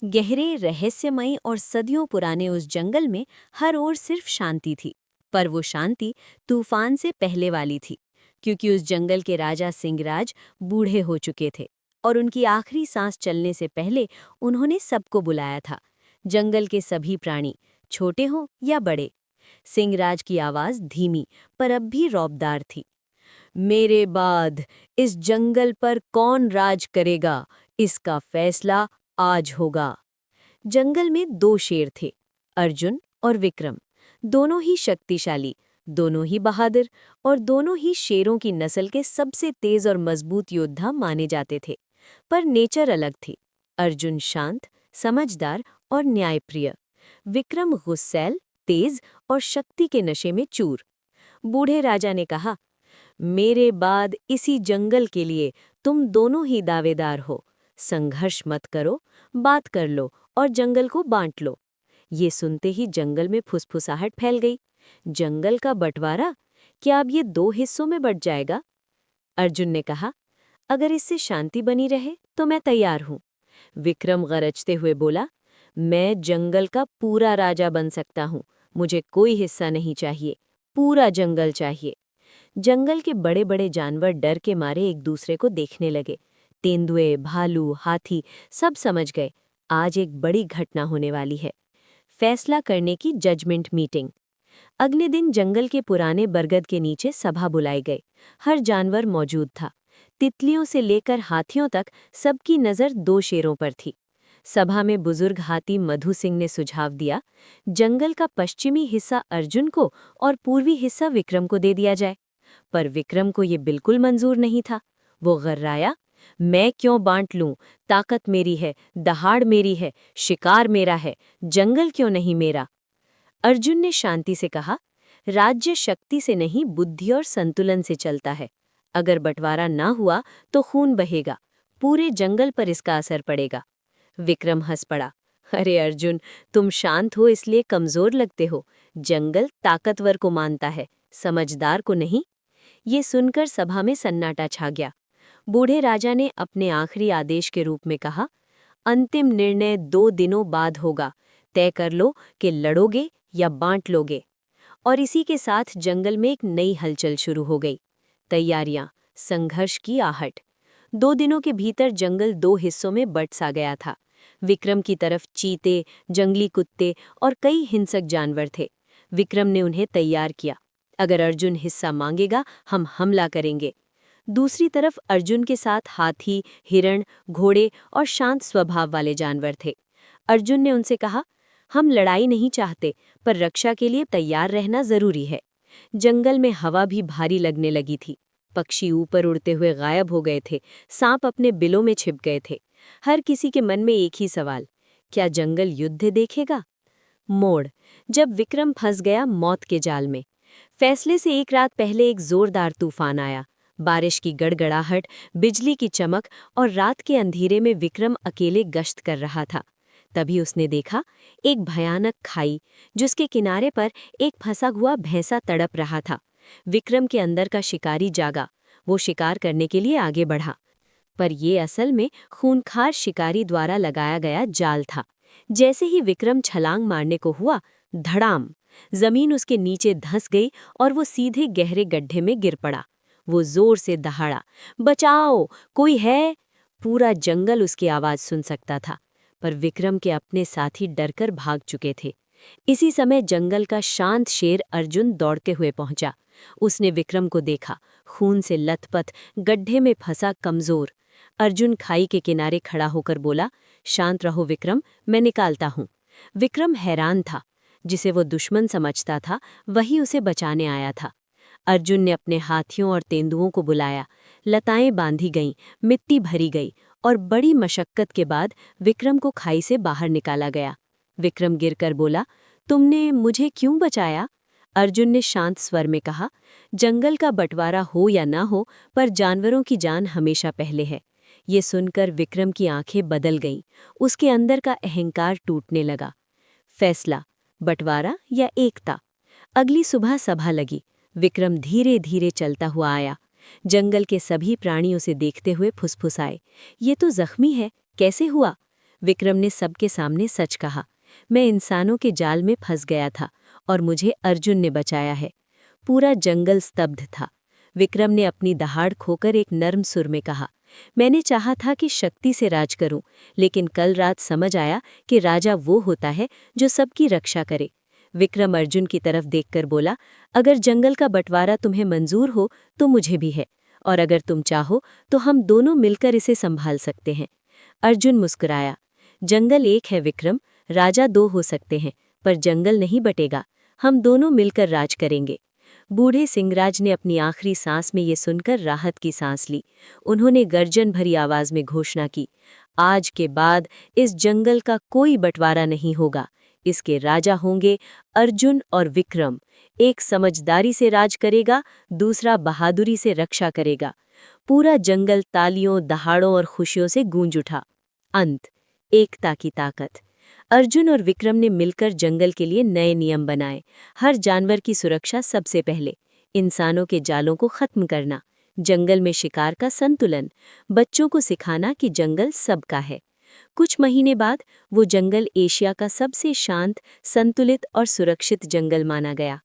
गहरे रहस्यमयी और सदियों पुराने उस जंगल में हर ओर सिर्फ शांति थी। पर वो शांति तूफान से पहले वाली थी, क्योंकि उस जंगल के राजा सिंहराज बूढ़े हो चुके थे और उनकी आखिरी सांस चलने से पहले उन्होंने सबको बुलाया था। जंगल के सभी प्राणी, छोटे हों या बड़े। सिंहराज की आवाज धीमी पर अब भी रौबदार थी। मेरे बाद इस जंगल पर कौन राज करेगा, इसका फैसला आज होगा। जंगल में दो शेर थे, अर्जुन और विक्रम। दोनों ही शक्तिशाली, दोनों ही बहादुर और दोनों ही शेरों की नस्ल के सबसे तेज और मजबूत योद्धा माने जाते थे। पर नेचर अलग थी। अर्जुन शांत, समझदार और न्यायप्रिय। विक्रम गुस्सैल, तेज और शक्ति के नशे में चूर। बूढ़े राजा ने कहा, मेरे बाद इसी जंगल के लिए तुम दोनों ही दावेदार हो। संघर्ष मत करो, बात कर लो और जंगल को बांट लो। ये सुनते ही जंगल में फुसफुसाहट फैल गई। जंगल का बंटवारा? क्या अब ये दो हिस्सों में बंट जाएगा? अर्जुन ने कहा, अगर इससे शांति बनी रहे तो मैं तैयार हूं। विक्रम गरजते हुए बोला, मैं जंगल का पूरा राजा बन सकता हूं। मुझे कोई हिस्सा नहीं चाहिए, पूरा जंगल चाहिए। जंगल के बड़े बड़े जानवर डर के मारे एक दूसरे को देखने लगे। तेंदुए, भालू, हाथी सब समझ गए, आज एक बड़ी घटना होने वाली है। फैसला करने की जजमेंट मीटिंग। अगले दिन जंगल के पुराने बरगद के नीचे सभा बुलाई गई। हर जानवर मौजूद था। तितलियों से लेकर हाथियों तक सबकी नज़र दो शेरों पर थी। सभा में बुजुर्ग हाथी मधु सिंह ने सुझाव दिया, जंगल का पश्चिमी हिस्सा अर्जुन को और पूर्वी हिस्सा विक्रम को दे दिया जाए। पर विक्रम को ये बिल्कुल मंजूर नहीं था। वो गर्राया, मैं क्यों बांट लूं? ताकत मेरी है, दहाड़ मेरी है, शिकार मेरा है, जंगल क्यों नहीं मेरा? अर्जुन ने शांति से कहा, राज्य शक्ति से नहीं, बुद्धि और संतुलन से चलता है। अगर बंटवारा ना हुआ तो खून बहेगा, पूरे जंगल पर इसका असर पड़ेगा। विक्रम हंस पड़ा, अरे अर्जुन, तुम शांत हो इसलिए कमजोर लगते हो। जंगल ताकतवर को मानता है, समझदार को नहीं। ये सुनकर सभा में सन्नाटा छा गया। बूढ़े राजा ने अपने आखिरी आदेश के रूप में कहा, अंतिम निर्णय 2 दिनों बाद होगा। तय कर लो कि लड़ोगे या बांट लोगे। और इसी के साथ जंगल में एक नई हलचल शुरू हो गई। तैयारियां, संघर्ष की आहट। 2 दिनों के भीतर जंगल 2 हिस्सों में बंट सा गया था। विक्रम की तरफ चीते, जंगली कुत्ते और कई हिंसक जानवर थे। विक्रम ने उन्हें तैयार किया, अगर अर्जुन हिस्सा मांगेगा हम हमला करेंगे। दूसरी तरफ अर्जुन के साथ हाथी, हिरण, घोड़े और शांत स्वभाव वाले जानवर थे। अर्जुन ने उनसे कहा, हम लड़ाई नहीं चाहते, पर रक्षा के लिए तैयार रहना जरूरी है। जंगल में हवा भी भारी लगने लगी थी। पक्षी ऊपर उड़ते हुए गायब हो गए थे, सांप अपने बिलों में छिप गए थे। हर किसी के मन में एक ही सवाल, क्या जंगल युद्ध देखेगा? मोड़, जब विक्रम फंस गया मौत के जाल में। फैसले से एक रात पहले एक जोरदार तूफान आया। बारिश की गड़गड़ाहट, बिजली की चमक और रात के अंधेरे में विक्रम अकेले गश्त कर रहा था। तभी उसने देखा एक भयानक खाई, जिसके किनारे पर एक फंसा हुआ भैंसा तड़प रहा था। विक्रम के अंदर का शिकारी जागा। वो शिकार करने के लिए आगे बढ़ा, पर ये असल में खूंखार शिकारी द्वारा लगाया गया जाल था। जैसे ही विक्रम छलांग मारने को हुआ, धड़ाम, जमीन उसके नीचे धंस गई और वो सीधे गहरे गड्ढे में गिर पड़ा। वो जोर से दहाड़ा, बचाओ, कोई है? पूरा जंगल उसकी आवाज सुन सकता था, पर विक्रम के अपने साथी डरकर भाग चुके थे। इसी समय जंगल का शांत शेर अर्जुन दौड़ते हुए पहुंचा। उसने विक्रम को देखा, खून से लथपथ, गड्ढे में फंसा, कमजोर। अर्जुन खाई के किनारे खड़ा होकर बोला, शांत रहो विक्रम, मैं निकालता हूं। विक्रम हैरान था, जिसे वो दुश्मन समझता था वही उसे बचाने आया था। अर्जुन ने अपने हाथियों और तेंदुओं को बुलाया। लताएं बांधी गईं, मिट्टी भरी गई और बड़ी मशक्कत के बाद विक्रम को खाई से बाहर निकाला गया। विक्रम गिरकर बोला, तुमने मुझे क्यों बचाया? अर्जुन ने शांत स्वर में कहा, जंगल का बंटवारा हो या ना हो, पर जानवरों की जान हमेशा पहले है। ये सुनकर विक्रम की आंखें बदल गईं। उसके अंदर का अहंकार टूटने लगा। फैसला, बंटवारा या एकता? अगली सुबह सभा लगी। विक्रम धीरे धीरे चलता हुआ आया। जंगल के सभी प्राणी उसे देखते हुए फुसफुसाए, ये तो जख्मी है, कैसे हुआ? विक्रम ने सबके सामने सच कहा, मैं इंसानों के जाल में फंस गया था और मुझे अर्जुन ने बचाया है। पूरा जंगल स्तब्ध था। विक्रम ने अपनी दहाड़ खोकर एक नर्म सुर में कहा, मैंने चाहा था कि शक्ति से राज करूं, लेकिन कल रात समझ आया कि राजा वो होता है जो सबकी रक्षा करे। विक्रम अर्जुन की तरफ देखकर बोला, अगर जंगल का बंटवारा तुम्हें मंजूर हो तो मुझे भी है, और अगर तुम चाहो तो हम दोनों मिलकर इसे संभाल सकते हैं। अर्जुन मुस्कुराया, जंगल एक है विक्रम, राजा दो हो सकते हैं, पर जंगल नहीं बटेगा। हम दोनों मिलकर राज करेंगे। बूढ़े सिंहराज ने अपनी आखिरी सांस में ये सुनकर राहत की सांस ली। उन्होंने गर्जन भरी आवाज में घोषणा की, आज के बाद इस जंगल का कोई बंटवारा नहीं होगा। इसके राजा होंगे अर्जुन और विक्रम। एक समझदारी से राज करेगा, दूसरा बहादुरी से रक्षा करेगा। पूरा जंगल तालियों, दहाड़ों और खुशियों से गूंज उठा। अंत, एकता की ताकत। अर्जुन और विक्रम ने मिलकर जंगल के लिए नए नियम बनाए। हर जानवर की सुरक्षा सबसे पहले, इंसानों के जालों को खत्म करना, जंगल में शिकार का संतुलन, बच्चों को सिखाना कि जंगल सबका है। कुछ महीने बाद वो जंगल एशिया का सबसे शांत, संतुलित और सुरक्षित जंगल माना गया।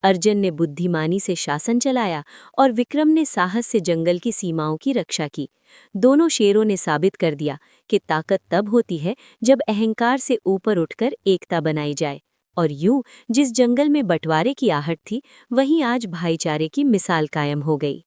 अर्जुन ने बुद्धिमानी से शासन चलाया और विक्रम ने साहस से जंगल की सीमाओं की रक्षा की। दोनों शेरों ने साबित कर दिया कि ताकत तब होती है जब अहंकार से ऊपर उठकर एकता बनाई जाए। और यूं जिस जंगल में बंटवारे की आहट थी, वहीं आज भाईचारे की मिसाल कायम हो गई।